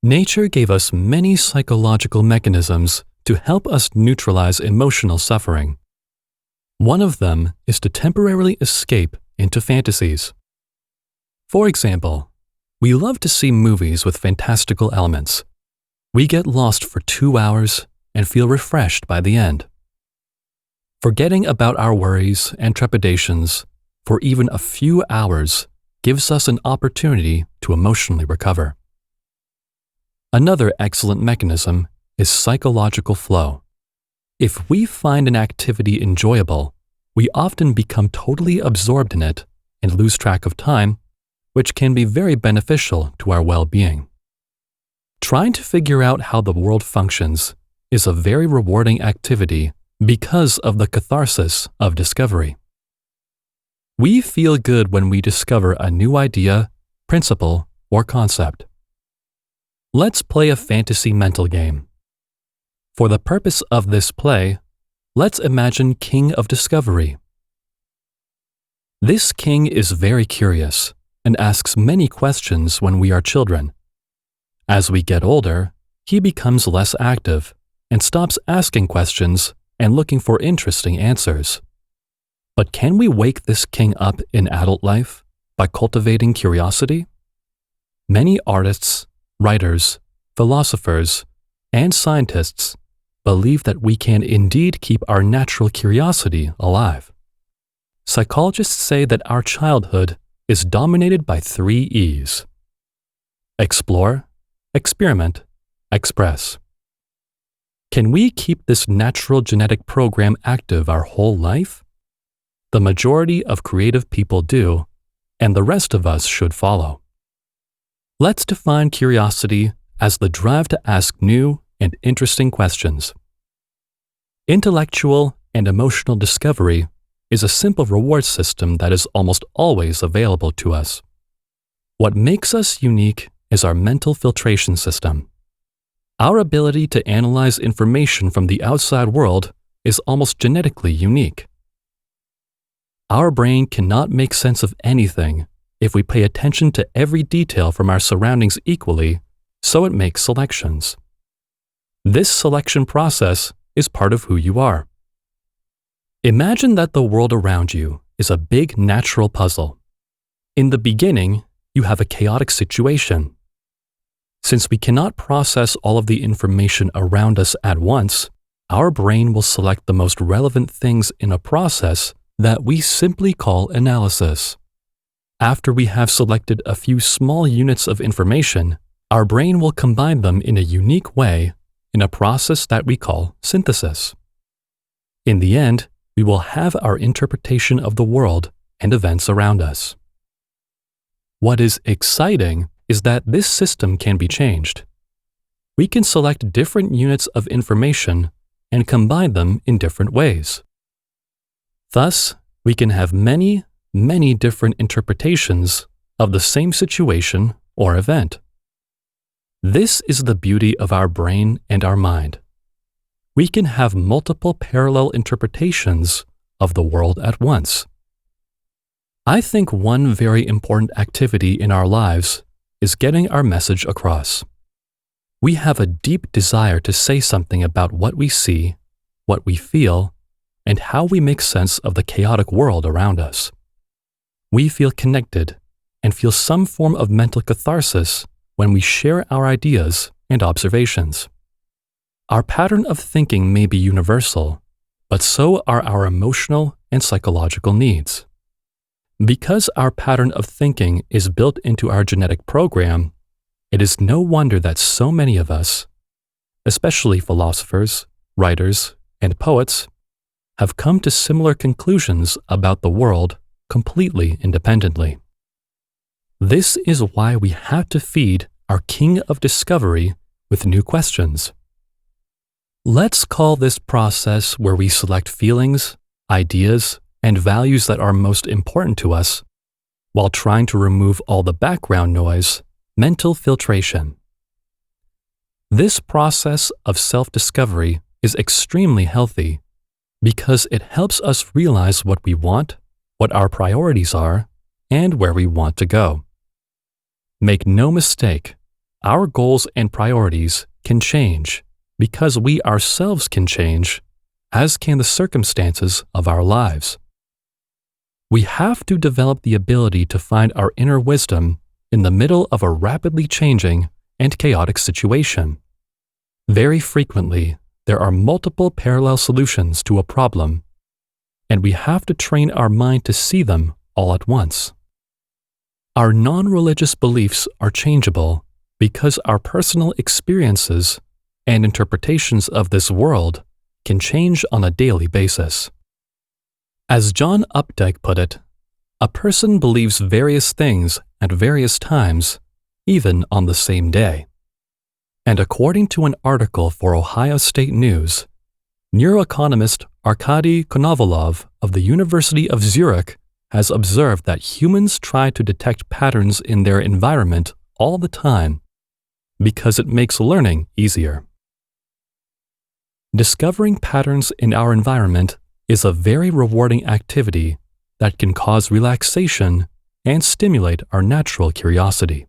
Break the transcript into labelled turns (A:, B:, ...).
A: Nature gave us many psychological mechanisms to help us neutralize emotional suffering. One of them is to temporarily escape into fantasies. For example, we love to see movies with fantastical elements. We get lost for 2 hours and feel refreshed by the end. Forgetting about our worries and trepidations for even a few hours gives us an opportunity to emotionally recover. Another excellent mechanism is psychological flow. If we find an activity enjoyable, we often become totally absorbed in it and lose track of time, which can be very beneficial to our well-being. Trying to figure out how the world functions is a very rewarding activity because of the catharsis of discovery. We feel good when we discover a new idea, principle, or concept. Let's play a fantasy mental game. For the purpose of this play, let's imagine King of Discovery. This king is very curious and asks many questions when we are children. As we get older, he becomes less active and stops asking questions and looking for interesting answers. But can we wake this king up in adult life by cultivating curiosity? Many artists, writers, philosophers, and scientists believe that we can indeed keep our natural curiosity alive. Psychologists say that our childhood is dominated by 3 E's: explore, experiment, express. Can we keep this natural genetic program active our whole life? The majority of creative people do, and the rest of us should follow. Let's define curiosity as the drive to ask new and interesting questions. Intellectual and emotional discovery is a simple reward system that is almost always available to us. What makes us unique is our mental filtration system. Our ability to analyze information from the outside world is almost genetically unique. Our brain cannot make sense of anything if we pay attention to every detail from our surroundings equally, so it makes selections. This selection process is part of who you are. Imagine that the world around you is a big natural puzzle. In the beginning, you have a chaotic situation. Since we cannot process all of the information around us at once, our brain will select the most relevant things in a process that we simply call analysis. After we have selected a few small units of information, our brain will combine them in a unique way in a process that we call synthesis. In the end, we will have our interpretation of the world and events around us. What is exciting is that this system can be changed. We can select different units of information and combine them in different ways. Thus, we can have many different interpretations of the same situation or event. This is the beauty of our brain and our mind. We can have multiple parallel interpretations of the world at once. I think one very important activity in our lives is getting our message across. We have a deep desire to say something about what we see, what we feel, and how we make sense of the chaotic world around us. We feel connected and feel some form of mental catharsis when we share our ideas and observations. Our pattern of thinking may be universal, but so are our emotional and psychological needs. Because our pattern of thinking is built into our genetic program, it is no wonder that so many of us, especially philosophers, writers, and poets, have come to similar conclusions about the world completely independently. This is why we have to feed our king of discovery with new questions. Let's call this process where we select feelings, ideas, and values that are most important to us, while trying to remove all the background noise, mental filtration. This process of self-discovery is extremely healthy because it helps us realize what we want, what our priorities are, and where we want to go. Make no mistake, our goals and priorities can change because we ourselves can change, as can the circumstances of our lives. We have to develop the ability to find our inner wisdom in the middle of a rapidly changing and chaotic situation. Very frequently, there are multiple parallel solutions to a problem, and we have to train our mind to see them all at once. Our non-religious beliefs are changeable because our personal experiences and interpretations of this world can change on a daily basis. As John Updike put it, a person believes various things at various times, even on the same day. And according to an article for Ohio State News, neuroeconomist Arkady Konovalov of the University of Zurich has observed that humans try to detect patterns in their environment all the time because it makes learning easier. Discovering patterns in our environment is a very rewarding activity that can cause relaxation and stimulate our natural curiosity.